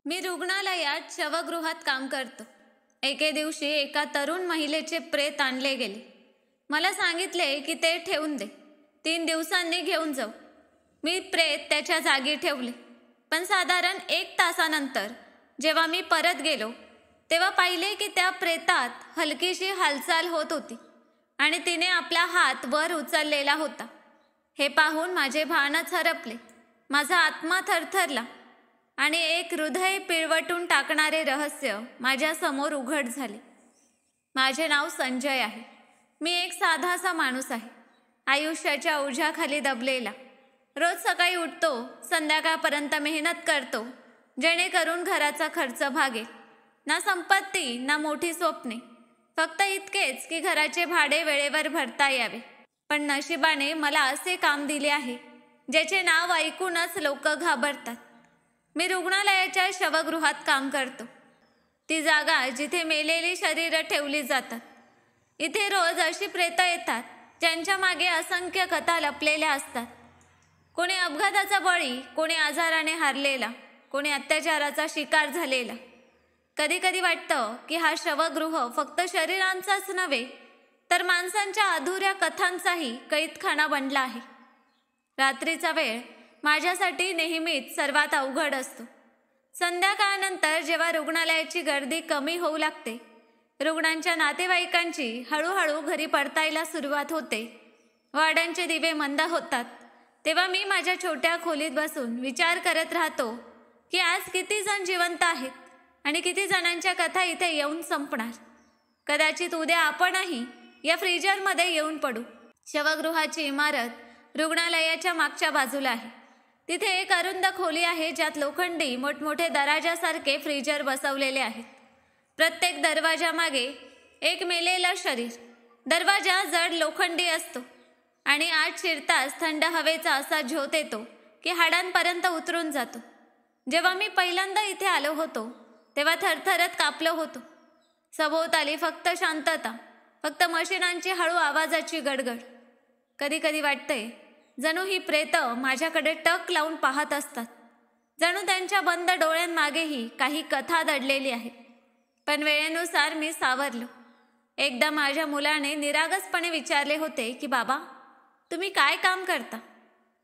मी रुग्णालयात शवगृहात काम करतो. एके दिवशी एका तरुण महिलेचे प्रेत आणले गेले. मला सांगितले की ते ठेवून दे, 3 दिवसांनी घेऊन जाऊ. मी प्रेत त्याच्या जागी ठेवले. पण साधारण 1 तासानंतर जेव्हा मी परत गेलो तेव्हा पाहिले की त्या प्रेतात हलकीशी हालचाल होत होती आणि तिने आपला हात वर उचललेला होता. हे पाहून माझे भानच हरपले. माझा आत्मा थरथरला आणि एक हृदय पिळवटून टाकणारे रहस्य माझ्या समोर उघड झाले. माझे नाव संजय आहे. मी एक साधासा माणूस आहे, आयुष्याच्या ओझ्याखाली दबलेला. रोज सकाळी उठतो, संध्याकाळपर्यंत मेहनत करतो जेणेकरून घराचा खर्च भागेल. ना संपत्ती ना मोठी स्वप्ने, फक्त इतकेच की घराचे भाडे वेळेवर भरता यावे. पण नशिबाने मला असे काम दिले आहे ज्याचे नाव ऐकूनच लोक घाबरतात. मी रुग्णालयाच्या शवगृहात काम करतो. ती जागा जिथे मेलेली शरीरं ठेवली जातात. इथे रोज अशी प्रेतं येतात ज्यांच्या मागे असंख्य कथा लपलेल्या असतात. कोणी अपघाताचा बळी, कोणी आजाराने हारलेला, कोणी अत्याचाराचा शिकार झालेला. कधी कधी वाटतं की हा शवगृह फक्त शरीरांचाच नव्हे तर माणसांच्या अधुऱ्या कथांचाही कैदखाना बनला आहे. रात्रीचा वेळ माझ्यासाठी नेहमीच सर्वात अवघड असतो. संध्याकाळनंतर जेव्हा रुग्णालयाची गर्दी कमी होऊ लागते, रुग्णांच्या नातेवाईकांची हळूहळू घरी परतायला सुरुवात होते, वार्डांचे दिवे मंद होतात, तेव्हा मी माझ्या छोट्या खोलीत बसून विचार करत राहतो की आज किती जण जिवंत आहेत आणि किती जणांच्या कथा इथे येऊन संपणार. कदाचित उद्या आपणही या फ्रीजरमध्ये येऊन पडू. शवगृहाची इमारत रुग्णालयाच्या मागच्या बाजूला आहे. तिथे एक अरुंद खोली आहे ज्यात लोखंडी मोठमोठे दरवाजासारखे फ्रीजर बसवलेले आहेत. प्रत्येक दरवाजामागे एक मेलेलं शरीर. दरवाजा जड लोखंडी असतो आणि आत शिरताच थंड हवेचा असा झोत येतो की हाडांपर्यंत उतरून जातो. जेव्हा मी पहिल्यांदा इथे आलो होतो तेव्हा थरथरत कापलो होतो. सभोवताली फक्त शांतता, फक्त मशिनांची हळू आवाजाची गडगड. कधी कधी वाटते जणू ही प्रेतं माझ्याकडे टक लावून पाहत असतात, जणू त्यांच्या बंद डोळ्यांमागेही काही कथा दडलेली आहे. पण वेळेनुसार मी सावरलो. एकदा माझ्या मुलाने निरागसपणे विचारले होते की बाबा, तुम्ही काय काम करता?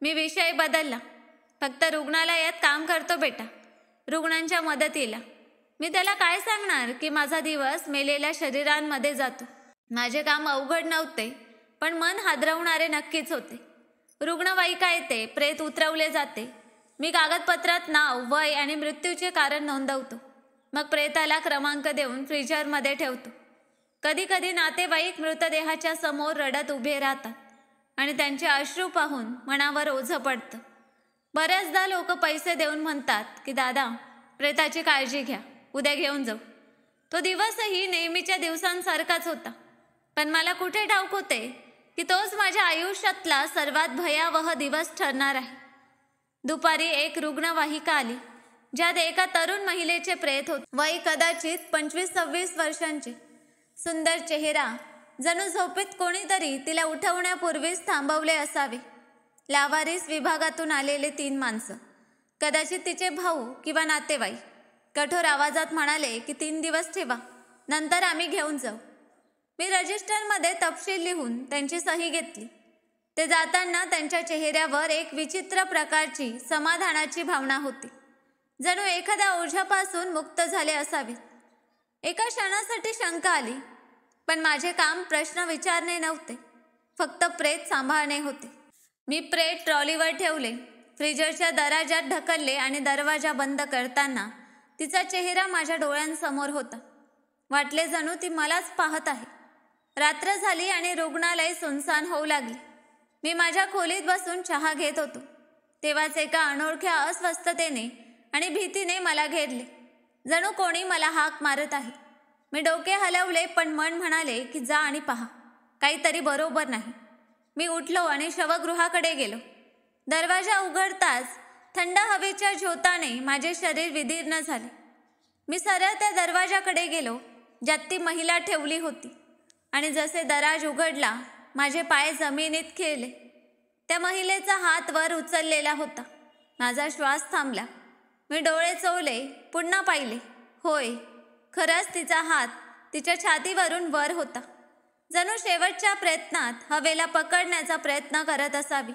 मी विषय बदलला. फक्त रुग्णालयात काम करतो बेटा, रुग्णांच्या मदतीला. मी त्याला काय सांगणार की माझा दिवस मेलेल्या शरीरांमध्ये जातो. माझे काम अवघड नव्हते, पण मन हादरवणारे नक्कीच होते. रुग्णवाहिका येते, प्रेत उतरवले जाते. मी कागदपत्रात नाव, वय आणि मृत्यूचे कारण नोंदवतो. मग प्रेताला क्रमांक देऊन फ्रीजरमध्ये ठेवतो. कधी कधी नातेवाईक मृतदेहाच्या समोर रडत उभे राहतात आणि त्यांचे अश्रू पाहून मनावर ओझं पडतं. बऱ्याचदा लोक पैसे देऊन म्हणतात की दादा, प्रेताची काळजी घ्या, उद्या घेऊन जाऊ. तो दिवसही नेहमीच्या दिवसांसारखाच होता. पण मला कुठे ठाऊक होते की तोच माझ्या आयुष्यातला सर्वात भयावह दिवस ठरणार आहे. दुपारी एक रुग्णवाहिका आली ज्यात एका तरुण महिलेचे प्रेत होते. वय कदाचित 25-26 वर्षांचे. सुंदर चेहरा, जणू झोपेत कोणीतरी तिला उठवण्यापूर्वीच थांबवले असावे. लावारिस विभागातून आलेले 3 माणसं, कदाचित तिचे भाऊ किंवा नातेवाईक, कठोर आवाजात म्हणाले की 3 दिवस ठेवा, नंतर आम्ही घेऊन जाऊ. मी रजिस्टरमध्ये तपशील लिहून त्यांची सही घेतली. ते जाताना त्यांच्या चेहऱ्यावर एक विचित्र प्रकारची समाधानाची भावना होती, जणू एखाद्या ओझ्यापासून मुक्त झाले असावेत. एका क्षणासाठी शंका आली, पण माझे काम प्रश्न विचारणे नव्हते, फक्त प्रेत सांभाळणे होते. मी प्रेत ट्रॉलीवर ठेवले, फ्रीजरच्या दरवाजात ढकलले आणि दरवाजा बंद करताना तिचा चेहरा माझ्या डोळ्यांसमोर होता. वाटले जणू ती मलाच पाहत आहे. रात्र झाली आणि रुग्णालय सुनसान होऊ लागले. मी माझ्या खोलीत बसून चहा घेत होतो. तेव्हाच एका अनोळख्या अस्वस्थतेने आणि भीतीने मला घेरले, जणू कोणी मला हाक मारत आहे. मी डोके हलवले, पण मन म्हणाले की जा आणि पहा, काहीतरी बरोबर नाही. मी उठलो आणि शवगृहाकडे गेलो. दरवाजा उघडताच थंड हवेच्या झोताने माझे शरीर विदीर्ण झाले. मी सरळ त्या दरवाजाकडे गेलो ज्यात ती महिला ठेवली होती आणि जसे दराज उघडला माझे पाय जमिनीत खेळले. त्या महिलेचा हात वर उचललेला होता. माझा श्वास थांबला. मी डोळे चोळले, पुन्हा पाहिले. होय, खरंच तिचा हात तिच्या छातीवरून वर होता. जणू शेवटच्या प्रयत्नात हवेला पकडण्याचा प्रयत्न करत असावी.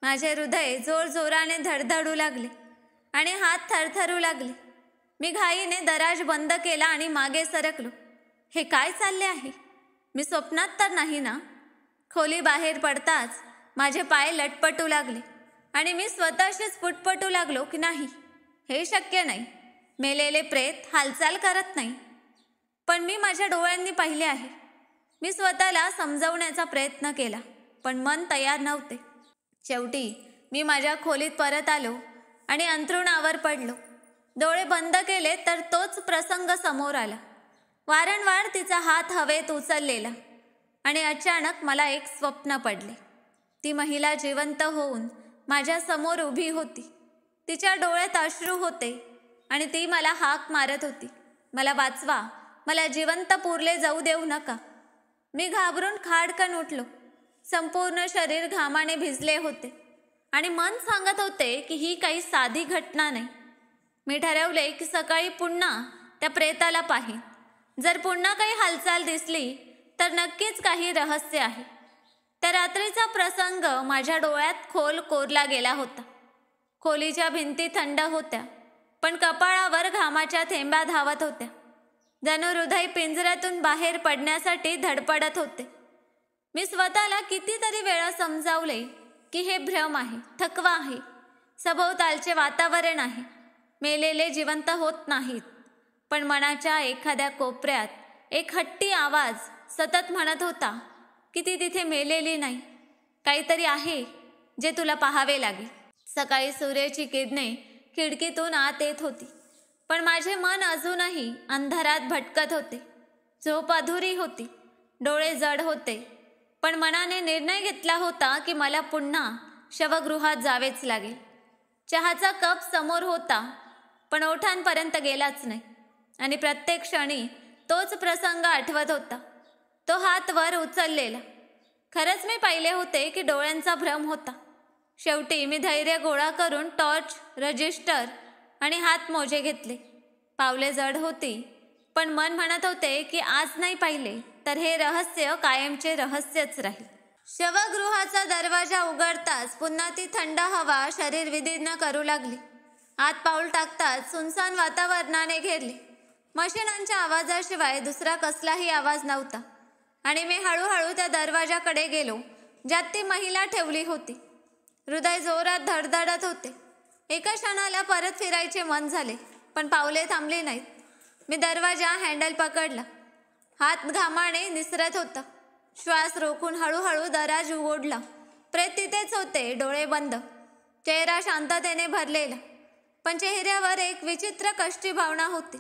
माझे हृदय जोरजोराने धडधडू लागले आणि हात थरथरू लागले. मी घाईने दराज बंद केला आणि मागे सरकलो. हे काय चालले आहे? मी स्वप्नात तर नाही ना? खोली बाहेर पडताच माझे पाय लटपटू लागले आणि मी स्वतःशीच पुटपटू लागलो की नाही, हे शक्य नाही. मेलेले प्रेत हालचाल करत नाही. पण मी माझ्या डोळ्यांनी पाहिले आहे. मी स्वतःला समजवण्याचा प्रयत्न केला, पण मन तयार नव्हते. शेवटी मी माझ्या खोलीत परत आलो आणि अंथरुणावर पडलो. डोळे बंद केले तर तोच प्रसंग समोर आला. वारंवार तिचा हात हवेत उचललेला आणि अचानक मला एक स्वप्न पडले. ती महिला जिवंत होऊन माझ्या समोर उभी होती. तिच्या डोळ्यात अश्रू होते आणि ती मला हाक मारत होती, मला वाचवा, मला जिवंत पुरले जाऊ देऊ नका. मी घाबरून खाडकन उठलो. संपूर्ण शरीर घामाने भिजले होते आणि मन सांगत होते की ही काही साधी घटना नाही. मी ठरवले की सकाळी पुन्हा त्या प्रेताला पाहीन. जर पुन्हा काही हालचाल दिसली तर नक्कीच काही रहस्य आहे. त्या रात्रीचा प्रसंग माझ्या डोळ्यात खोल कोरला गेला होता. खोलीच्या भिंती थंड होत्या, पण कपाळावर घामाच्या थेंबा धावत होत्या. जणू हृदय पिंजऱ्यातून बाहेर पडण्यासाठी धडपडत होते. मी स्वतःला कितीतरी वेळा समजावले की हे भ्रम आहे, थकवा आहे, सभोवतालचे वातावरण आहे. मेलेले जिवंत होत नाहीत. पण मनाच्या एखाद्या कोपऱ्यात एक हट्टी आवाज सतत म्हणत होता की ती तिथे मेलेली नाही, काहीतरी आहे जे तुला पाहावे लागेल. सकाळी सूर्याची किरणे खिडकीतून आत येत होती, पण माझे मन अजूनही अंधारात भटकत होते. झोप अधुरी होती, डोळे जड होते, पण मनाने निर्णय घेतला होता की मला पुन्हा शवगृहात जावेच लागेल. चहाचा कप समोर होता, पण ओठांपर्यंत गेलाच नाही आणि प्रत्येक क्षणी तोच प्रसंग आठवत होता. तो हात वर उचललेला. खरंच मी पाहिले होते की डोळ्यांचा भ्रम होता. शेवटी मी धैर्य गोळा करून टॉर्च, रजिस्टर आणि हातमोजे घेतले. पावले जड होती, पण मन म्हणत होते की आज नाही पाहिले तर हे रहस्य कायमचे रहस्यच राहील. शवगृहाचा दरवाजा उघडताच पुन्हा ती थंड हवा शरीर विदीर्ण करू लागली. आत पाऊल टाकताच सुनसान वातावरणाने घेरले. मशिनांच्या आवाजाशिवाय दुसरा कसलाही आवाज नव्हता आणि मी हळूहळू त्या दरवाजाकडे गेलो ज्यात ती महिला ठेवली होती. हृदय जोरात धडधडत होते. एका क्षणाला परत फिरायचे मन झाले, पण पावले थांबली नाहीत. मी दरवाजा हँडल पकडला. हात घामाने निसरत होता. श्वास रोखून हळूहळू दराज उघडला. प्रेत तिथेच होते, डोळे बंद, चेहरा शांततेने भरलेला, पण चेहऱ्यावर एक विचित्र कष्टी भावना होती,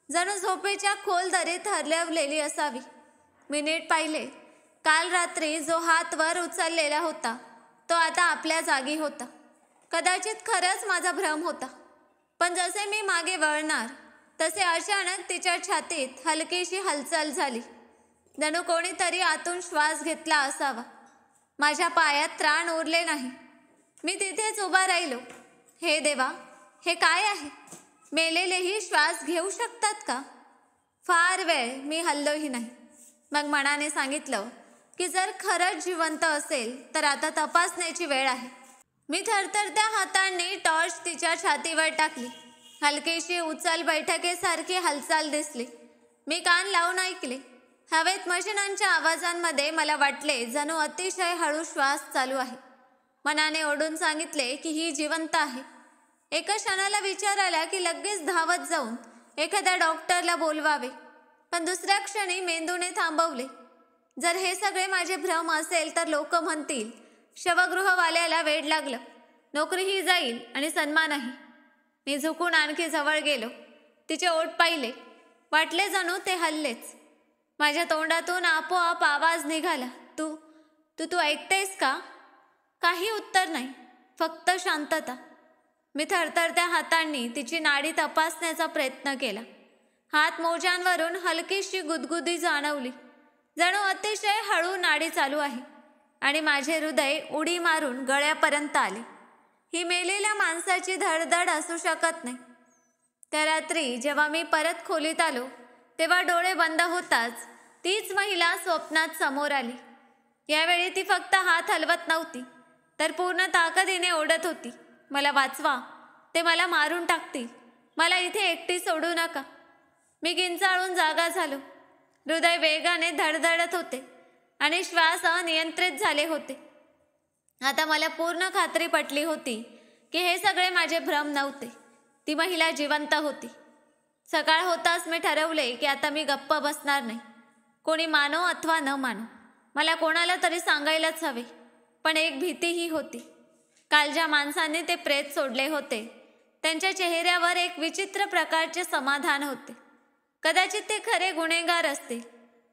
जणू झोपेच्या खोल दरीत हरवलेली असावी. मी नीट पाहिले. काल रात्री जो हात वर उचललेला होता तो आता आपल्या जागी होता. कदाचित खरंच माझा भ्रम होता. पण जसे मी मागे वळणार तसे अचानक तिच्या छातीत हलकीशी हालचाल झाली. जणू कोणीतरी आतून श्वास घेतला असावा. माझ्या पायात त्राण उरले नाही. मी तिथेच उभा राहिलो. हे देवा, हे काय आहे? मेलेलेही श्वास घेऊ शकतात का? फार वेळ मी हललोही नाही. मग मनाने सांगितलं की जर खरंच जिवंत असेल तर आता तपासण्याची वेळ आहे. मी थरथरत्या हातांनी टॉर्च तिच्या छातीवर टाकली. हलकीशी उचल बैठकीसारखी हालचाल दिसली. मी कान लावून ऐकले. हवेत मशिनांच्या आवाजांमध्ये मला वाटले जणू अतिशय हळू श्वास चालू आहे. मनाने ओढून सांगितले की ही जिवंत आहे. एका क्षणाला विचार आला की लगेच धावत जाऊन एखाद्या डॉक्टरला बोलवावे, पण दुसऱ्या क्षणी मेंदूने थांबवले. जर हे सगळे माझे भ्रम असेल तर लोक म्हणतील शवगृहवाल्याला वेड लागलं, नोकरीही जाईल आणि सन्मानही. मी झुकून आणखी जवळ गेलो. तिचे ओठ पाहिले. वाटले जणू ते हल्लेच. माझ्या तोंडातून आपोआप आवाज निघाला, तू तू तू ऐकतेस का? काही उत्तर नाही, फक्त शांतता. मी थरथरत्या हातांनी तिची नाडी तपासण्याचा प्रयत्न केला. हात मोज्यांवरून हलकीशी गुदगुदी जाणवली. जणू अतिशय हळू नाडी चालू आहे आणि माझे हृदय उडी मारून गळ्यापर्यंत आले. ही मेलेल्या माणसाची धडधड असू शकत नाही. त्या रात्री जेव्हा मी परत खोलीत आलो तेव्हा डोळे बंद होताच तीच महिला स्वप्नात समोर आली. यावेळी ती फक्त हात हलवत नव्हती, तर पूर्ण ताकदीने ओढत होती, मला वाचवा, ते मला मारून टाकतील, मला इथे एकटी सोडू नका. मी किंचाळून जागा झालो. हृदय वेगाने धडधडत होते आणि श्वास अनियंत्रित झाले होते. आता मला पूर्ण खात्री पटली होती की हे सगळे माझे भ्रम नव्हते. ती महिला जिवंत होती. सकाळ होताच मी ठरवले की आता मी गप्प बसणार नाही. कोणी मानो अथवा न मानो, मला कोणाला तरी सांगायलाच हवे. पण एक भीतीही होती. काल ज्या माणसाने ते प्रेत सोडले होते त्यांच्या चेहऱ्यावर एक विचित्र प्रकारचे समाधान होते. कदाचित ते खरे गुन्हेगार असतील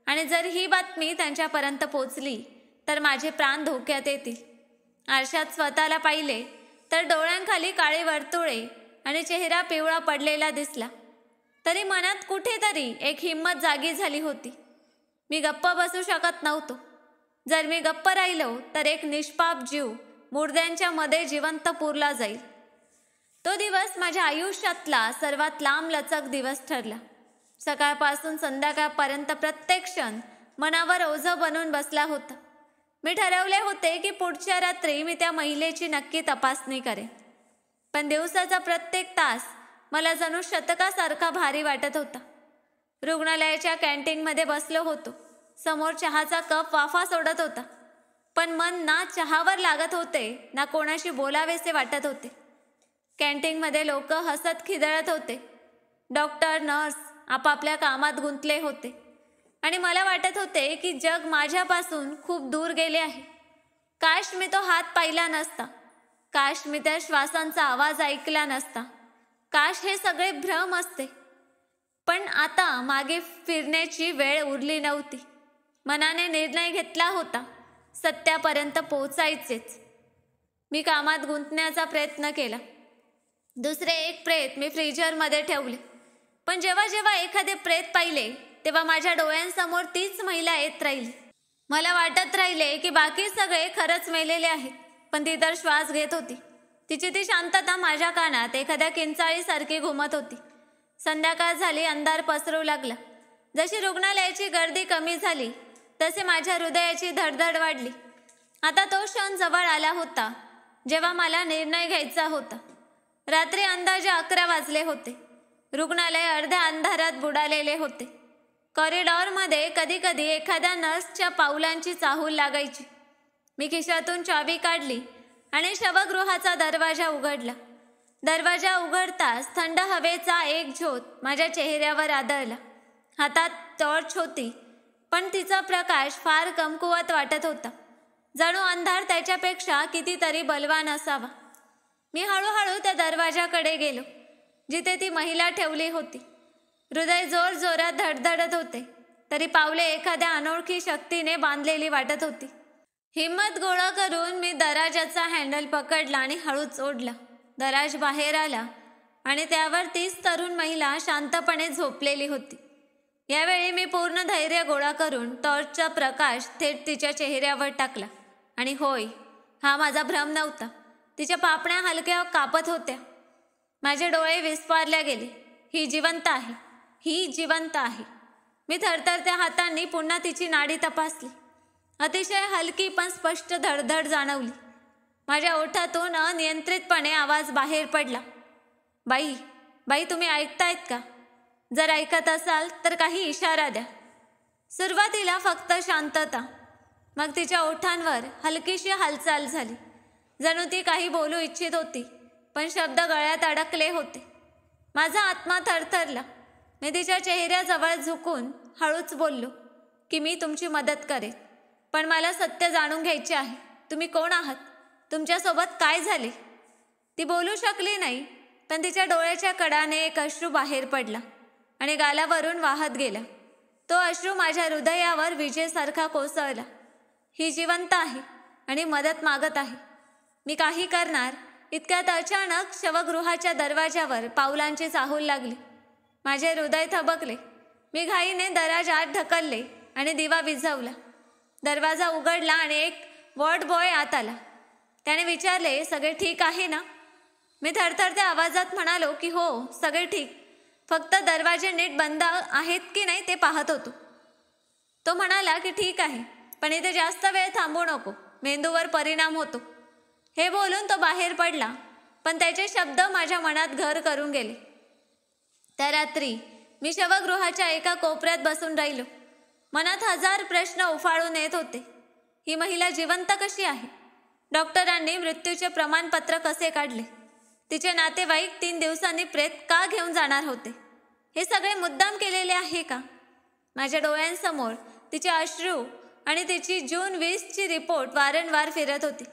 आणि जर ही बातमी त्यांच्यापर्यंत पोचली तर माझे प्राण धोक्यात येतील. आरशात स्वतःला पाहिले तर डोळ्यांखाली काळे वर्तुळे आणि चेहरा पिवळा पडलेला दिसला. तरी मनात कुठेतरी एक हिंमत जागी झाली होती. मी गप्प बसू शकत नव्हतो. जर मी गप्प राहिलो तर एक निष्पाप जीव मुर्द्यांच्या मध्ये जिवंत पुरला जाईल. तो दिवस माझ्या आयुष्यातला सर्वात लांब लचक दिवस ठरला. सकाळपासून संध्याकाळपर्यंत प्रत्येक क्षण मनावर ओझं बनून बसला होता. मी ठरवले होते की पुढच्या रात्री मी त्या महिलेची नक्की तपासणी करेन. पण दिवसाचा प्रत्येक तास मला जणू शतकासारखा भारी वाटत होता. रुग्णालयाच्या कॅन्टीनमध्ये बसलो होतो. समोर चहाचा कप वाफा सोडत होता. पण मन ना चहावर लागत होते ना कोणाशी बोलावेसे वाटत होते. कॅन्टीनमध्ये लोक हसत खिदळत होते. डॉक्टर, नर्स आपापल्या कामात गुंतले होते आणि मला वाटत होते की जग माझ्यापासून खूप दूर गेले आहे. काश मी तो हात पाहिला नसता. काश मी त्या श्वासांचा आवाज ऐकला नसता. काश हे सगळे भ्रम असते. पण आता मागे फिरण्याची वेळ उरली नव्हती. मनाने निर्णय घेतला होता, सत्यापर्यंत पोहोचायचेच. मी कामात गुंतण्याचा प्रयत्न केला. दुसरे एक प्रेत मी फ्रीजरमध्ये ठेवले. पण जेव्हा जेव्हा एखादे प्रेत पाहिले तेव्हा माझ्या डोळ्यांसमोर तीच महिला येत राहिली. मला वाटत राहिले की बाकी सगळे खरंच मेलेले आहेत, पण ती तर श्वास घेत होती. तिची ती शांतता माझ्या कानात एखाद्या किंचाळीसारखी घुमत होती. संध्याकाळ झाली, अंधार पसरू लागला. जशी रुग्णालयाची गर्दी कमी झाली तसे माझ्या हृदयाची धडधड वाढली. आता तो क्षण जवळ आला होता जेव्हा मला निर्णय घ्यायचा होता. रात्री अंदाजे 11 वाजले होते. रुग्णालय अर्ध्या अंधारात बुडालेले होते. कॉरिडॉरमध्ये कधी कधी एखाद्या नर्सच्या पावलांची चाहूल लागायची. मी खिशातून चावी काढली आणि शवगृहाचा दरवाजा उघडला. दरवाजा उघडताच थंड हवेचा एक झोत माझ्या चेहऱ्यावर आदळला. हातात टॉर्च होती, पण तिचा प्रकाश फार कमकुवत वाटत होता. जणू अंधार त्याच्यापेक्षा कितीतरी बलवान असावा. मी हळूहळू त्या दरवाजाकडे गेलो जिथे ती महिला ठेवली होती. हृदय जोर जोरात धडधडत होते, तरी पावले एखाद्या अनोळखी शक्तीने बांधलेली वाटत होती. हिम्मत गोळा करून मी दराजाचा हँडल पकडला आणि हळूच ओढला. दराज बाहेर आला आणि त्यावर तीच तरुण महिला शांतपणे झोपलेली होती. यावेळी मी पूर्ण धैर्य गोळा करून टॉर्चचा प्रकाश थेट तिच्या चेहऱ्यावर टाकला. आणि होय, हा माझा भ्रम नव्हता. तिच्या पापण्या हलक्या कापत होत्या. माझे डोळे विस्फारले गेले. ही जिवंत आहे, ही जिवंत आहे. मी थरथरत्या हातांनी पुन्हा तिची नाडी तपासली. अतिशय हलकी पण स्पष्ट धडधड जाणवली. माझ्या ओठातून अनियंत्रितपणे आवाज बाहेर पडला. बाई, बाई, तुम्ही ऐकतायत का? जर ऐकत असाल तर काही इशारा द्या. सुरुवातीला फक्त शांतता, मग तिच्या ओठांवर हलकीशी हालचाल झाली. जणू ती काही बोलू इच्छित होती, पण शब्द गळ्यात अडकले होते. माझा आत्मा थरथरला. मी तिच्या चेहऱ्याजवळ झुकून हळूच बोललो की मी तुमची मदत करेन, पण मला सत्य जाणून घ्यायचे आहे. तुम्ही कोण आहात? तुमच्यासोबत काय झाले? ती बोलू शकली नाही, पण तिच्या डोळ्याच्या कडाने एक अश्रू बाहेर पडला आणि गालावरून वाहत गेला. तो अश्रू माझ्या हृदयावर विजेसारखा कोसळला. ही जिवंत आहे आणि मदत मागत आहे. मी काही करणार इतक्यात अचानक शवगृहाच्या दरवाजावर पावलांची चाहूल लागली. माझे हृदय थबकले. मी घाईने दराजात ढकलले आणि दिवा विझवला. दरवाजा उघडला आणि एक वॉर्ड बॉय आत आला. त्याने विचारले, सगळे ठीक आहे ना? मी थरथरत्या आवाजात म्हणालो की हो, सगळे ठीक, फक्त दरवाजे नीट बंद आहेत की नाही ते पाहत होतो. तो म्हणाला की ठीक आहे, पण इथे जास्त वेळ थांबू नको, मेंदूवर परिणाम होतो. हे बोलून तो बाहेर पडला, पण त्याचे शब्द माझ्या मनात घर करून गेले. त्या रात्री मी शवगृहाच्या एका कोपऱ्यात बसून राहिलो. मनात हजार प्रश्न उफाळून येत होते. ही महिला जिवंत कशी आहे? डॉक्टरांनी मृत्यूचे प्रमाणपत्र कसे काढले? तिचे नातेवाईक 3 दिवसांनी प्रेत का घेऊन जाणार होते? हे सगळे मुद्दाम केलेले आहे का? माझ्या डोळ्यांसमोर तिचे अश्रू आणि तिची जून 20ची रिपोर्ट वारंवार फिरत होती.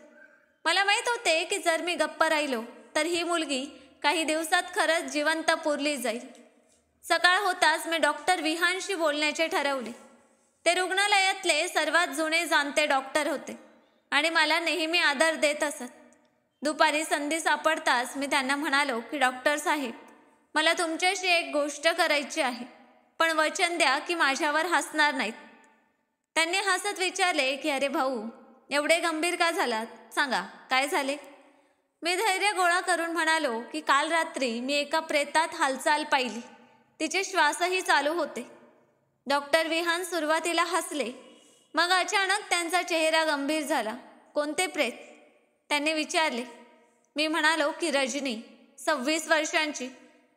मला माहीत होते की जर मी गप्प राहिलो तर ही मुलगी काही दिवसात खरंच जिवंत पुरली जाईल. सकाळ होताच मी डॉक्टर विहानशी बोलण्याचे ठरवले. ते रुग्णालयातले सर्वात जुने जाणते डॉक्टर होते आणि मला नेहमी आदर देत असत. दुपारी संधी सापडताच मी त्यांना म्हणालो की डॉक्टर साहेब, मला तुमच्याशी एक गोष्ट करायची आहे, पण वचन द्या की माझ्यावर हसणार नाहीत. त्यांनी हसत विचारले की अरे भाऊ, एवढे गंभीर का झालात? सांगा, काय झाले? मी धैर्य गोळा करून म्हणालो की काल रात्री मी एका प्रेतात हालचाल पाहिली. तिचे श्वासही चालू होते. डॉक्टर विहान सुरुवातीला हसले, मग अचानक त्यांचा चेहरा गंभीर झाला. कोणते प्रेत? त्यांनी विचारले. मी म्हणालो की रजनी, 26 वर्षांची,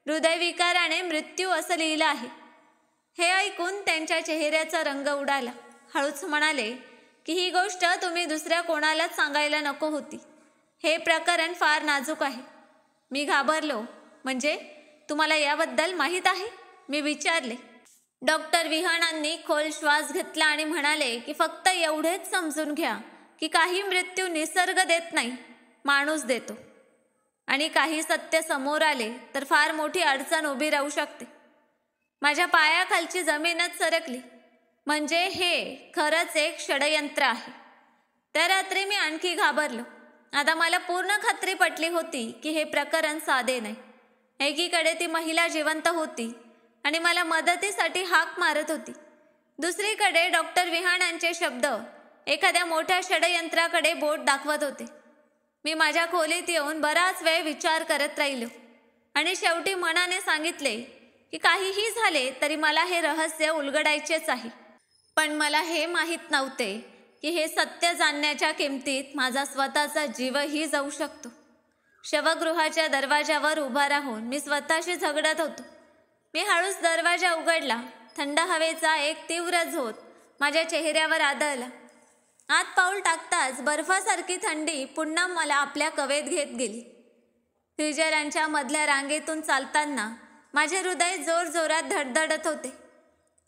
हृदयविकाराने मृत्यू असं लिहिलं आहे. हे ऐकून त्यांच्या चेहऱ्याचा रंग उडाला. हळूच म्हणाले की ही गोष्ट तुम्ही दुसऱ्या कोणालाच सांगायला नको होती. हे प्रकरण फार नाजूक आहे. मी घाबरलो. म्हणजे तुम्हाला याबद्दल माहीत आहे? मी विचारले. डॉक्टर विहानांनी खोल श्वास घेतला आणि म्हणाले की फक्त एवढेच समजून घ्या की काही मृत्यू निसर्ग देत नाही, माणूस देतो. आणि काही सत्य समोर आले तर फार मोठी अडचण उभी राहू शकते. माझ्या पायाखालची जमीनच सरकली. म्हणजे हे खरंच एक षडयंत्र आहे. त्या रात्री मी आणखी घाबरलो. आता मला पूर्ण खात्री पटली होती की हे प्रकरण साधे नाही. एकीकडे ती महिला जिवंत होती आणि मला मदतीसाठी हाक मारत होती. दुसरीकडे डॉक्टर विहानांचे शब्द एखाद्या मोठ्या षडयंत्राकडे बोट दाखवत होते. मी माझ्या खोलीत येऊन बराच वेळ विचार करत राहिलो आणि शेवटी मनाने सांगितले की काहीही झाले तरी मला हे रहस्य उलगडायचेच आहे. पण मला हे माहीत नव्हते की हे सत्य जाणण्याच्या किमतीत माझा स्वतःचा जीवही जाऊ शकतो. शवगृहाच्या दरवाजावर उभा राहून मी स्वतःशी झगडत होतो. मी हळूच दरवाजा उघडला. थंड हवेचा एक तीव्र झोत माझ्या चेहऱ्यावर आदळला. आत पाऊल टाकताच बर्फासारखी थंडी पुन्हा मला आपल्या कवेत घेत गेली. फ्रिजरांच्या मधल्या रांगेतून चालताना माझे हृदय जोरजोरात धडधडत होते.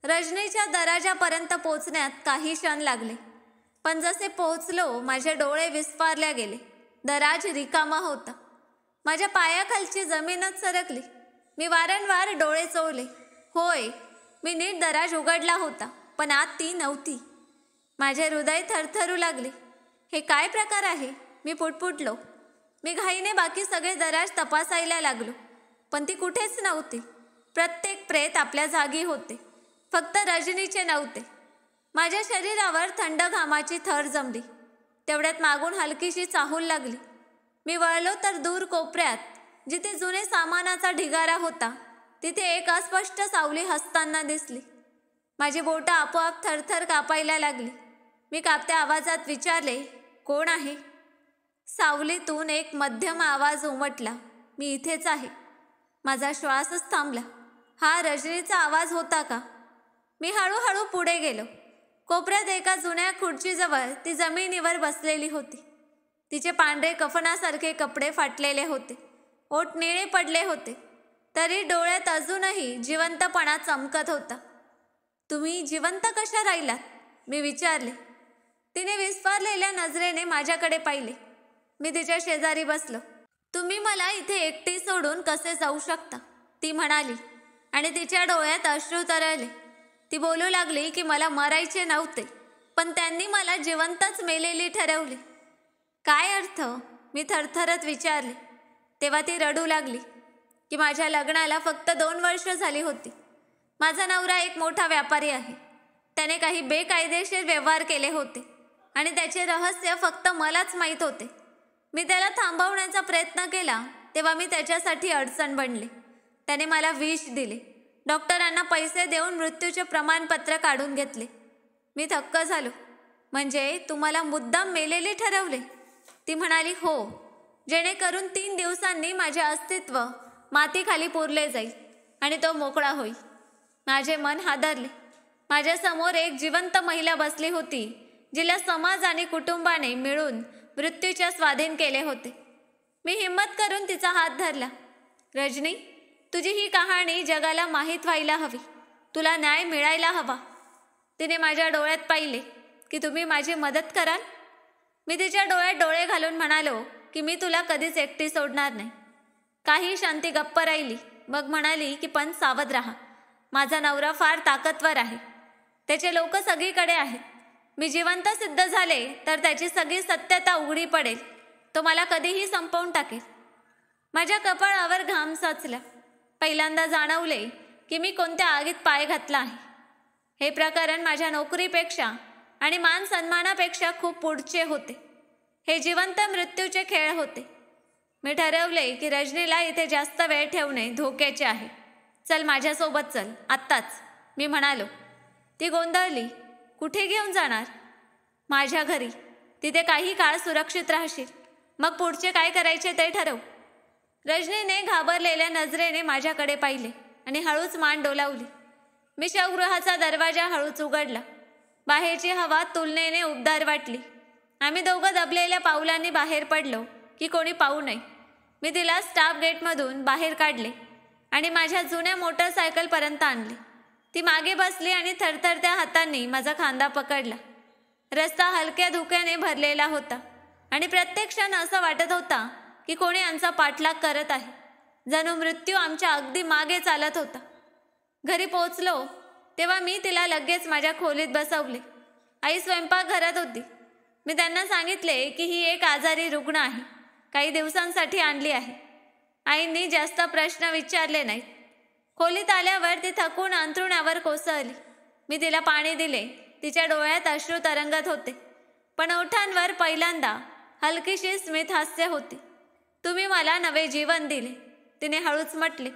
रजनीच्या दराजापर्यंत पोचण्यात काही क्षण लागले, पण जसे पोहोचलो माझे डोळे विस्फारल्या गेले. दराज रिकामा होता. माझ्या पायाखालची जमीनच सरकली. मी वारंवार डोळे चोळले. होय, मी नीट दराज उघडला होता, पण आत ती नव्हती. माझे हृदय थरथरू लागले. हे काय प्रकार आहे? मी पुटपुटलो. मी घाईने बाकी सगळे दराज तपासायला लागलो, पण ती कुठेच नव्हती. प्रत्येक प्रेत आपल्या जागी होते, फक्त रजनीचे नव्हते. माझ्या शरीरावर थंड घामाची थर जमली. तेवढ्यात मागून हलकीशी चाहूल लागली. मी वळलो तर दूर कोपऱ्यात जिथे जुने सामानाचा ढिगारा होता तिथे एक अस्पष्ट सावली हसताना दिसली. माझी बोटं आपोआप थरथर कापायला लागली. मी कापत्या आवाजात विचारले, कोण आहे? सावलीतून एक मध्यम आवाज उमटला, मी इथेच आहे. माझा श्वासच थांबला. हा रजनीचा आवाज होता का? मी हळूहळू पुढे गेलो. कोपऱ्यात एका जुन्या खुर्चीजवळ ती जमिनीवर बसलेली होती. तिचे पांढरे कफनासारखे कपडे फाटलेले होते. ओठ निळे पडले होते, तरी डोळ्यात अजूनही जिवंतपणा चमकत होता. तुम्ही जिवंत कशा राहिलात? मी विचारले. तिने विस्फारलेल्या नजरेने माझ्याकडे पाहिले. मी तिच्या शेजारी बसलो. तुम्ही मला इथे एकटी सोडून कसे जाऊ शकता? ती म्हणाली आणि तिच्या डोळ्यात अश्रू तरळले. ती बोलू लागली की मला मरायचे नव्हते, पण त्यांनी मला जिवंतच मेलेली ठरवले. काय अर्थ? मी थरथरत विचारले. तेव्हा ती रडू लागली की माझ्या लग्नाला फक्त 2 वर्ष झाली होती. माझा नवरा एक मोठा व्यापारी आहे. त्याने काही बेकायदेशीर व्यवहार केले होते आणि त्याचे रहस्य फक्त मलाच माहीत होते. मी त्याला थांबवण्याचा प्रयत्न केला तेव्हा मी त्याच्यासाठी अडचण बनले. त्याने मला विष दिले. डॉक्टरांना पैसे देऊन मृत्यूचे प्रमाणपत्र काढून घेतले. मी थक्क झालो. म्हणजे तुम्हाला मुद्दाम मेलेले ठरवले? ती म्हणाली, हो, जेणेकरून 3 दिवसांनी माझे अस्तित्व मातीखाली पुरले जाईल आणि तो मोकळा होईल. माझे मन हादरले. माझ्यासमोर एक जिवंत महिला बसली होती, जिला समाज आणि कुटुंबाने मिळून मृत्यूच्या स्वाधीन केले होते. मी हिम्मत करून तिचा हात धरला. रजनी, तुझी ही कहाणी जगाला माहीत व्हायला हवी. तुला न्याय मिळायला हवा. तिने माझ्या डोळ्यात पाहिले की तुम्ही माझी मदत कराल. मी तिच्या डोळ्यात डोळे घालून म्हणालो की मी तुला कधीच एकटी सोडणार नाही. काही शांती गप्प राहिली. मग म्हणाली की पण सावध राहा. माझा नवरा फार ताकदवर आहे. त्याचे लोक सगळीकडे आहेत. मी जिवंत सिद्ध झाले तर त्याची सगळी सत्यता उघडी पडेल. तो मला कधीही संपवून टाकेल. माझ्या कपाळावर घाम साचला. पहिल्यांदा जाणवले की मी कोणत्या आगीत पाय घातला आहे. हे प्रकरण माझ्या नोकरीपेक्षा आणि मान सन्मानापेक्षा खूप पुढचे होते. हे जिवंत मृत्यूचे खेळ होते. मी ठरवले की रजनीला इथे जास्त वेळ ठेवणे धोक्याचे आहे. चल माझ्यासोबत चल, आत्ताच, मी म्हणालो. ती गोंधळली. कुठे घेऊन जाणार? माझ्या घरी. तिथे काही काळ सुरक्षित राहशील. मग पुढचे काय करायचे ते ठरव. रजनीने घाबरलेल्या नजरेने माझ्याकडे पाहिले आणि हळूच मान डोलावली. मी शवगृहाचा दरवाजा हळूच उघडला. बाहेरची हवा तुलनेने उबदार वाटली. आम्ही दोघं दबलेल्या पावलांनी बाहेर पडलो की कोणी पाहू नये. मी तिला स्टाफ गेटमधून बाहेर काढले आणि माझ्या जुन्या मोटरसायकलपर्यंत आणले. ती मागे बसली आणि थरथरत्या हातांनी माझा खांदा पकडला. रस्ता हलक्या धुक्याने भरलेला होता आणि प्रत्येक क्षण असं वाटत होता की कोणी आमचा पाठलाग करत आहे. जणू मृत्यू आमच्या अगदी मागे चालत होता. घरी पोहोचलो तेव्हा मी तिला लगेच माझ्या खोलीत बसवले. आई स्वयंपाकघरात होती. मी त्यांना सांगितले की ही एक आजारी रुग्ण आहे. काही दिवसांसाठी आणली आहे. आईंनी जास्त प्रश्न विचारले नाहीत. खोलीत आल्यावर ती थकून अंथरुणावर कोसळली. मी तिला पाणी दिले. तिच्या डोळ्यात अश्रू तरंगत होते, पण ओठांवर पहिल्यांदा हलकीशी स्मित हास्य होती. तुम्ही मला नवे जीवन दिले, तिने हळूच म्हटले.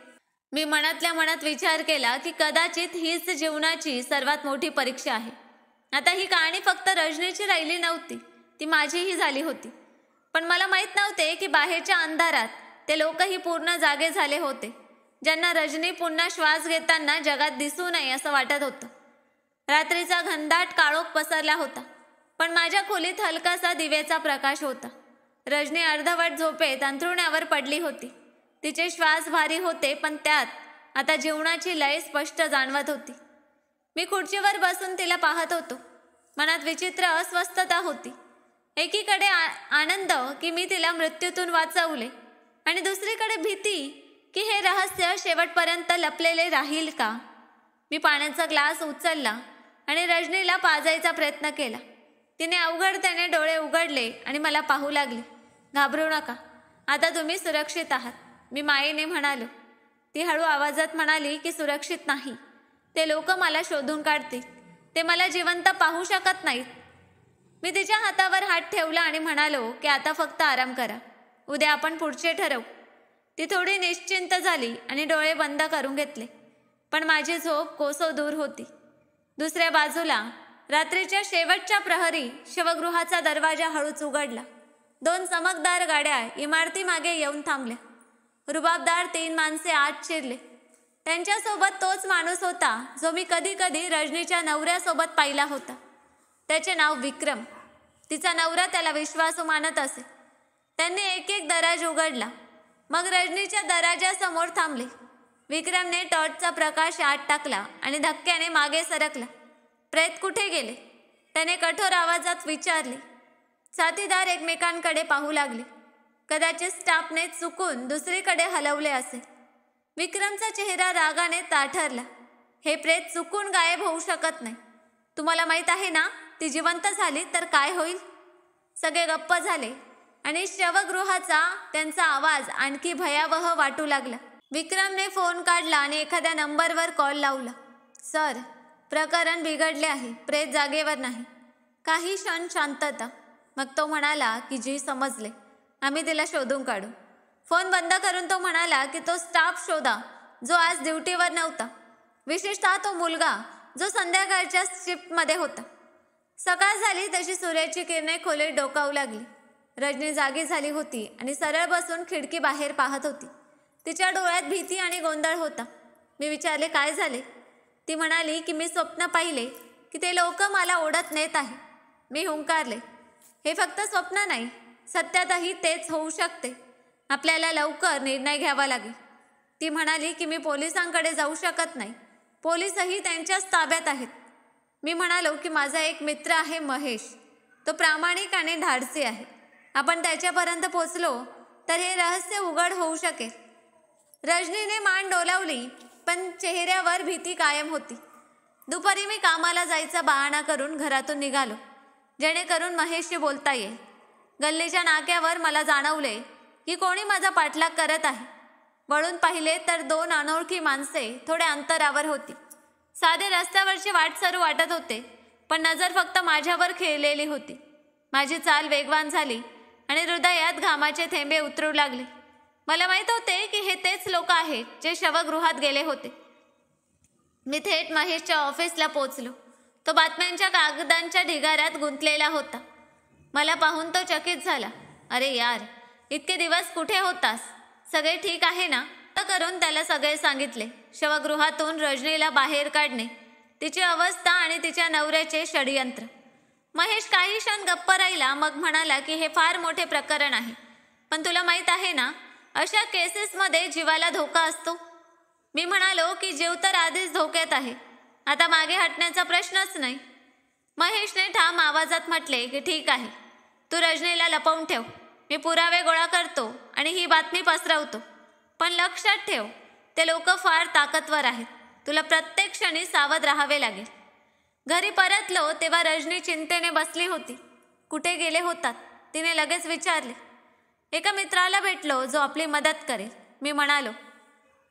मी मनातल्या मनात विचार केला की कदाचित हीच जीवनाची सर्वात मोठी परीक्षा आहे. आता ही कहाणी फक्त रजनीची राहिली नव्हती, ती माझीही झाली होती. पण मला माहीत नव्हते की बाहेरच्या अंधारात ते लोकही पूर्ण जागे झाले होते, ज्यांना रजनी पुन्हा श्वास घेताना जगात दिसू नये असं वाटत होतं. रात्रीचा घनदाट काळोख पसरला होता, पण माझ्या खोलीत हलकासा दिव्याचा प्रकाश होता. रजनी अर्धवट झोपेत अंथरुण्यावर पडली होती. तिचे श्वास भारी होते, पण त्यात आता जीवनाची लय स्पष्ट जाणवत होती. मी खुर्चीवर बसून तिला पाहत होतो. मनात विचित्र अस्वस्थता होती. एकीकडे आनंद की मी तिला मृत्यूतून वाचवले, आणि दुसरीकडे भीती की हे रहस्य शेवटपर्यंत लपलेले राहील का. मी पाण्याचा ग्लास उचलला आणि रजनीला पाजायचा प्रयत्न केला. तिने अवघडतेने डोळे उघडले आणि मला पाहू लागली. घाबरू नका, आता तुम्ही सुरक्षित आहात, मी मायेने म्हणालो. ती हळू आवाजात म्हणाली की सुरक्षित नाही. ते लोक मला शोधून काढतील. ते मला जिवंत पाहू शकत नाहीत. मी तिच्या हातावर हात ठेवला आणि म्हणालो की आता फक्त आराम करा. उद्या आपण पुढचे ठरवू. ती थोडी निश्चिंत झाली आणि डोळे बंद करून घेतले. पण माझी झोप कोसो दूर होती. दुसऱ्या बाजूला रात्रीच्या शेवटच्या प्रहरी शवगृहाचा दरवाजा हळूच उघडला. 2 चमकदार गाड्या इमारतीमागे येऊन थांबल्या. रुबाबदार 3 माणसे आत शिरले. त्यांच्यासोबत तोच माणूस होता जो मी कधी कधी रजनीच्या नवऱ्यासोबत पाहिला होता. त्याचे नाव विक्रम. तिचा नवरा त्याला विश्वासू मानत असे. त्यांनी एक एक दराज उघडला, मग रजनीच्या दराजासमोर थांबले. विक्रमने टॉर्चचा प्रकाश आत टाकला आणि धक्क्याने मागे सरकला. प्रेत कुठे गेले, त्याने कठोर आवाजात विचारले. साथीदार एकमेकांकडे पाहू लागले. कदाचित स्टाफने चुकून दुसरीकडे हलवले असेल. विक्रमचा चेहरा रागाने ताठरला. हे प्रेत चुकून गायब होऊ शकत नाही. तुम्हाला माहीत आहे ना, ती जिवंत झाली तर काय होईल. सगळे गप्प झाले आणि शवगृहाचा त्यांचा आवाज आणखी भयावह वाटू लागला. विक्रमने फोन काढला आणि एखाद्या नंबरवर कॉल लावला. सर, प्रकरण बिघडले आहे. प्रेत जागेवर नाही. काही क्षण शांतता. मग तो म्हणाला की जी समजले. आम्ही तिला शोधून काढू. फोन बंद करून तो म्हणाला की तो स्टाफ शोधा जो आज ड्युटीवर नव्हता, विशेषतः तो मुलगा जो संध्याकाळच्या शिफ्टमध्ये होता. सकाळ झाली तशी सूर्याची किरणे खोलीत डोकावू लागली. रजनी जागी झाली होती आणि सरळ बसून खिडकी बाहेर पाहत होती. तिच्या डोळ्यात भीती आणि गोंधळ होता. मी विचारले, काय झाले? ती म्हणाली की मी स्वप्न पाहिले की ते लोक मला ओढत नेत आहे. मी हुंकारले, हे फक्त स्वप्न नाही, सत्यातही तेच होऊ शकते. आपल्याला लवकर निर्णय घ्यावा लागेल. ती म्हणाली की मी पोलिसांकडे जाऊ शकत नाही, पोलिसही त्यांच्याच ताब्यात आहेत. मी म्हणालो की माझा एक मित्र आहे महेश, तो प्रामाणिक आणि धाडसी आहे. आपण त्याच्यापर्यंत पोचलो तर हे रहस्य उघड होऊ शकेल. रजनीने मान डोलावली पण चेहऱ्यावर भीती कायम होती. दुपारी मी कामाला जायचा बहाणा करून घरातून निघालो, जेणेकरून महेशशी बोलता येईल. गल्लीच्या नाक्यावर मला जाणवले की कोणी माझा पाठलाग करत आहे. वळून पाहिले तर 2 अनोळखी माणसे थोड्या अंतरावर होती. साधे रस्त्यावरचे वाटसरू वाटत होते, पण नजर फक्त माझ्यावर खिळलेली होती. माझी चाल वेगवान झाली आणि हृदयात घामाचे थेंबे उतरू लागले. मला माहीत होते की हे तेच लोक आहेत जे शवगृहात गेले होते. मी थेट महेशच्या ऑफिसला पोचलो. तो बातम्यांच्या कागदांच्या ढिगाऱ्यात गुंतलेला होता. मला पाहून तो चकित झाला. अरे यार, इतके दिवस कुठे होतास? सगळे ठीक आहे ना? करून त्याला सगळे सांगितले. शवगृहातून रजनीला बाहेर काढणे, तिची अवस्था आणि तिच्या नवऱ्याचे षडयंत्र. महेश काही क्षण गप्प राहिला, मग म्हणाला की हे फार मोठे प्रकरण आहे, पण तुला माहीत आहे ना, अशा केसेसमध्ये जीवाला धोका असतो. मी म्हणालो की जीव तर आधीच धोक्यात आहे, आता मागे हटण्याचा प्रश्नच नाही. महेशने ठाम आवाजात म्हटले की ठीक आहे, तू रजनीला लपवून ठेव, मी पुरावे गोळा करतो आणि ही बातमी पसरवतो. पण लक्षात ठेव, ते लोक फार ताकदवर आहेत, तुला प्रत्येक क्षणी सावध राहावे लागेल. घरी परतलो तेव्हा रजनी चिंतेने बसली होती. कुठे गेले होतात? तिने लगेच विचारले. एका मित्राला भेटलो जो आपली मदत करेल, मी म्हणालो.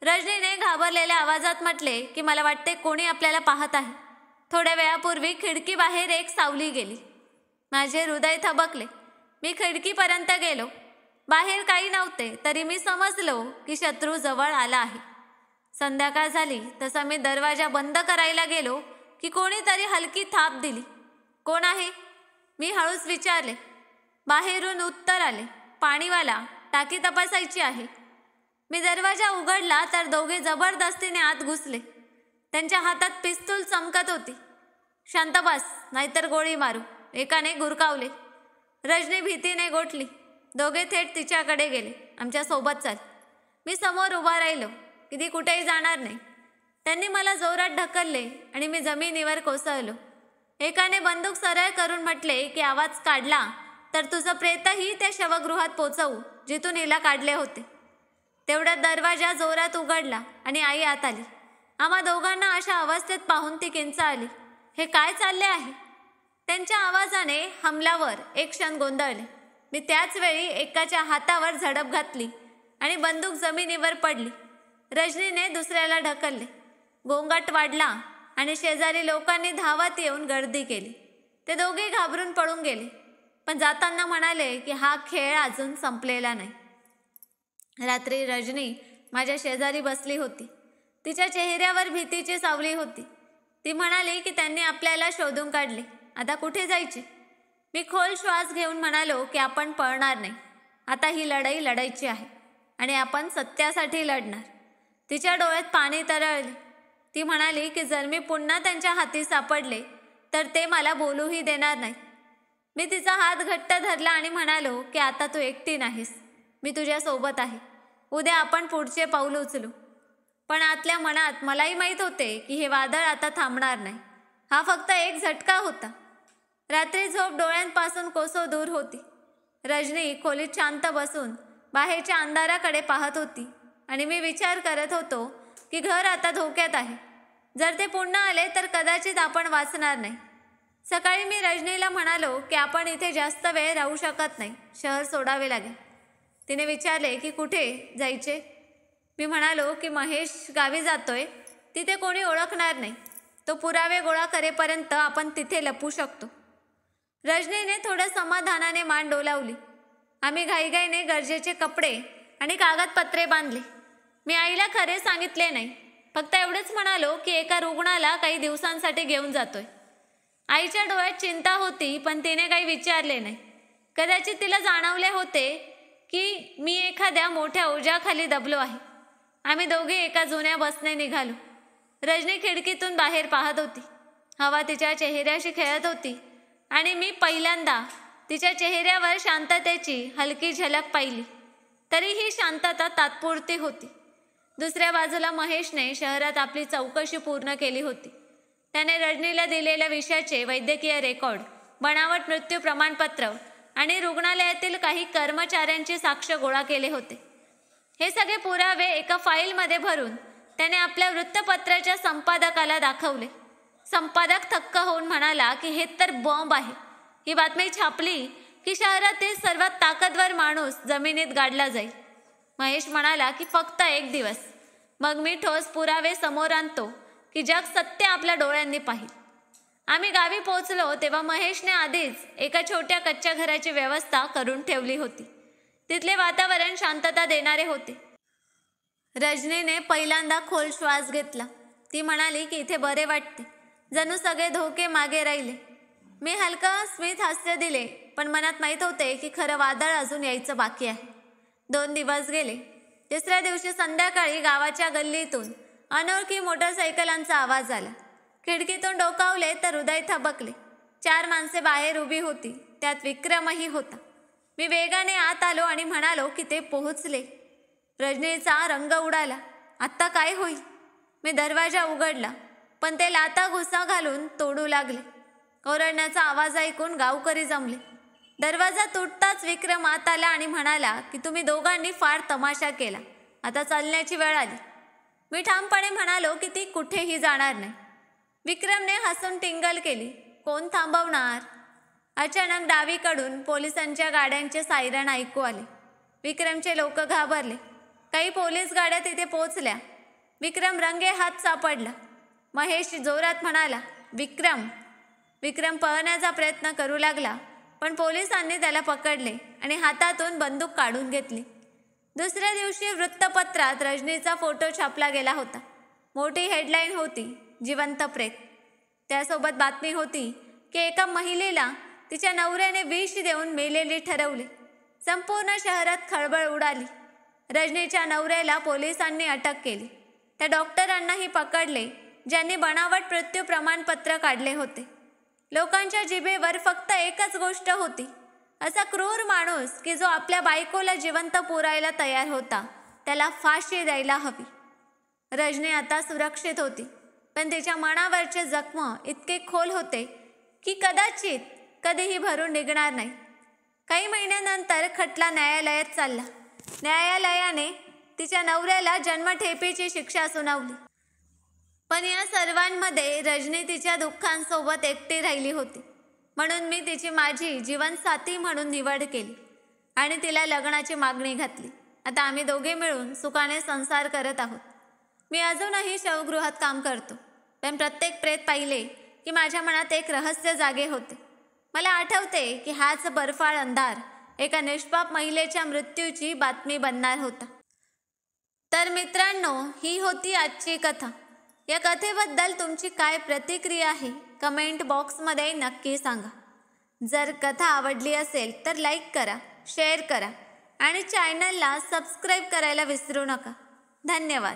रजनीने घाबरलेल्या आवाजात म्हटले की मला वाटते कोणी आपल्याला पाहत आहे. थोड्या वेळापूर्वी खिडकी बाहेर एक सावली गेली. माझे हृदय थबकले. मी खिडकीपर्यंत गेलो. बाहेर काही नव्हते, तरी मी समजलो की शत्रू जवळ आला आहे. संध्याकाळ झाली तसा मी दरवाजा बंद करायला गेलो की कोणीतरी हलकी थाप दिली. कोण आहे? मी हळूच विचारले. बाहेरून उत्तर आले, पाणीवाला, टाकी तपासायची आहे. मी दरवाजा उघडला तर दोघे जबरदस्तीने आत घुसले. त्यांच्या हातात पिस्तूल चमकत होती. शांत बस, नाहीतर गोळी मारू, एकाने गुरकावले. रजनी भीतीने गोठली. दोघे थेट तिच्याकडे गेले. आमच्या सोबत चाल. मी समोर उभा राहिलो की ती कुठेही जाणार नाही. त्यांनी मला जोरात ढकलले आणि मी जमिनीवर कोसळलो. एकाने बंदूक सरळ करून म्हटले की आवाज काढला तर तुझं प्रेतही त्या शवगृहात पोचवू जिथून हिला काढले होते. तेवढ्यात दरवाजा जोरात उघडला आणि आई आत आली. आम्हा दोघांना अशा अवस्थेत पाहून ती किंचाळली. हे काय चालले आहे? त्यांच्या आवाजाने हमलावर एक क्षण गोंधळले. मी त्याच वेळी एकाच्या हातावर झडप घातली आणि बंदूक जमिनीवर पडली. रजनीने दुसऱ्याला ढकलले. गोंगाट वाढला आणि शेजारी लोकांनी धावत येऊन गर्दी केली. ते दोघे घाबरून पळून गेले, पण जाताना म्हणाले की हा खेळ अजून संपलेला नाही. रात्री रजनी माझ्या शेजारी बसली होती. तिच्या चेहऱ्यावर भीतीची सावली होती. ती म्हणाली की त्यांनी आपल्याला शोधून काढले, आता कुठे जायचे? मी खोल श्वास घेऊन म्हणालो की आपण पळणार नाही. आता ही लढाई लढायची आहे आणि आपण सत्यासाठी लढणार. तिच्या डोळ्यात पाणी तरळले. ती म्हणाली की जर मी पुन्हा त्यांच्या हाती सापडले तर ते मला बोलूही देणार नाही. मी तिचा हात घट्ट धरला आणि म्हणालो की आता तू एकटी नाहीस, मी तुझ्या सोबत आहे. उद्या आपण पुढचे पाऊल उचलू. पण आतल्या मनात मलाही माहीत होते की हे वादळ आता थांबणार नाही. हा फक्त एक झटका होता. रात्री झोप डोळ्यांपासून कोसो दूर होती. रजनी खोलीत शांत बसून बाहेरच्या अंधाराकडे पाहत होती आणि मी विचार करत होतो की घर आता धोक्यात आहे. जर ते पुन्हा आले तर कदाचित आपण वाचणार नाही. सकाळी मी रजनीला म्हणालो की आपण इथे जास्त वेळ राहू शकत नाही, शहर सोडावे लागेल. तिने विचारले की कुठे जायचे? मी म्हणालो की महेश गावी जातोय, तिथे कोणी ओळखणार नाही. तो पुरावे गोळा करेपर्यंत आपण तिथे लपू शकतो. रजनीने थोड्या समाधानाने मान डोलावली. आम्ही घाईघाईने गरजेचे कपडे आणि कागदपत्रे बांधले. मी आईला खरे सांगितले नाही, फक्त एवढेच म्हणालो की एका रुग्णाला काही दिवसांसाठी घेऊन जातोय. आईच्या डोळ्यात चिंता होती, पण तिने काही विचारले नाही. कदाचित तिला जाणवले होते की मी एखाद्या मोठ्या ओझ्याखाली दबलो आहे. आम्ही दोघे एका जुन्या बसने निघालो. रजनी खिडकीतून बाहेर पाहत होती. हवा तिच्या चेहऱ्याशी खेळत होती आणि मी पहिल्यांदा तिच्या चेहऱ्यावर शांततेची हलकी झलक पाहिली. तरी ही शांतता तात्पुरती होती. दुसऱ्या बाजूला महेशने शहरात आपली चौकशी पूर्ण केली होती. त्याने रजनीला दिलेल्या विषयाचे वैद्यकीय रेकॉर्ड, बनावट मृत्यू प्रमाणपत्र आणि रुग्णालयातील काही कर्मचाऱ्यांची साक्ष गोळा केले होते. हे सगळे पुरावे एका फाईलमध्ये भरून त्याने आपल्या वृत्तपत्राच्या संपादकाला दाखवले. संपादक थक्क होऊन म्हणाला की हे तर बॉम्ब आहे. ही बातमी छापली की शहरातील सर्वात ताकदवर माणूस जमिनीत गाडला जाईल. महेश म्हणाला की फक्त एक दिवस, मग मी ठोस पुरावे समोर आणतो की जग सत्य आपल्या डोळ्यांनी पाहिल. आम्ही गावी पोहोचलो तेव्हा महेशने आधीच एका छोट्या कच्च्या घराची व्यवस्था करून ठेवली होती. तिथले वातावरण शांतता देणारे होते. रजनीने पहिल्यांदा खोल श्वास घेतला. ती म्हणाली की इथे बरे वाटते, जणू सगळे धोके मागे राहिले. मी हलका स्मित हास्य दिले, पण मनात माहीत होते की खरं वादळ अजून यायचं बाकी आहे. 2 दिवस गेले. तिसऱ्या दिवशी संध्याकाळी गावाच्या गल्लीतून अनोळखी मोटरसायकलांचा आवाज आला. खिडकीतून डोकावले तर हृदय थबकले. 4 माणसे बाहेर उभी होती, त्यात विक्रमही होता. मी वेगाने आत आलो आणि म्हणालो की ते पोहोचले. रजनीचा रंग उडाला. आत्ता काय होईल? मी दरवाजा उघडला, पण ते लाथा घुसा घालून तोडू लागले. ओरडण्याचा आवाज ऐकून गावकरी जमले. दरवाजा तुटताच विक्रम आत आला आणि म्हणाला की तुम्ही दोघांनी फार तमाशा केला, आता चालण्याची वेळ आली. मी ठामपणे म्हणालो की ती कुठेही जाणार नाही. विक्रमने हसून टिंगल केली. कोण थांबवणार? अचानक डावीकडून पोलिसांच्या गाड्यांचे सायरन ऐकू आले. विक्रमचे लोक घाबरले. काही पोलीस गाड्या तिथे पोहोचल्या. विक्रम रंगे हात सापडला. महेश जोरात म्हणाला, विक्रम. विक्रम पळण्याचा प्रयत्न करू लागला, पण पोलिसांनी त्याला पकडले आणि हातातून बंदूक काढून घेतली. दुसऱ्या दिवशी वृत्तपत्रात रजनीचा फोटो छापला गेला होता. मोठी हेडलाईन होती, जिवंत प्रेत. त्यासोबत बातमी होती की एका महिलेला तिच्या नवऱ्याने विष देऊन मेलेली ठरवले. संपूर्ण शहरात खळबळ उडाली. रजनीच्या नवऱ्याला पोलिसांनी अटक केली. त्या डॉक्टरांनाही पकडले ज्यांनी बनावट मृत्यू प्रमाणपत्र काढले होते. लोकांच्या जिभेवर फक्त एकच गोष्ट होती, असा क्रूर माणूस की जो आपल्या बायकोला जिवंत पुरायला तयार होता, त्याला फाशी द्यायला हवी. रजनी आता सुरक्षित होती, पण तिच्या मनावरचे जखम इतके खोल होते की कदाचित कधीही भरून निघणार नाही. काही महिन्यानंतर खटला न्यायालयात चालला. न्यायालयाने तिच्या नवऱ्याला जन्मठेपेची शिक्षा सुनावली. पण या सर्वांमध्ये रजनी तिच्या दुःखांसोबत एकटी राहिली होती. म्हणून मी तिची माझी जीवनसाथी म्हणून निवड केली आणि तिला लग्नाची मागणी घातली. आता आम्ही दोघे मिळून सुखाने संसार करत आहोत. मी अजूनही शवगृहात काम करतो, पण प्रत्येक प्रेत पाहिले की माझ्या मनात एक रहस्य जागे होते. मला आठवते की हाच बर्फाळ अंधार एका निष्पाप महिलेच्या मृत्यूची बातमी बनणार होता. तर मित्रांनो, ही होती आजची कथा. या कथेबद्दल तुमची काय प्रतिक्रिया आहे कमेंट बॉक्समध्ये नक्की सांगा. जर कथा आवडली असेल तर लाईक करा, शेअर करा आणि चॅनलला सबस्क्राईब करायला विसरू नका. धन्यवाद.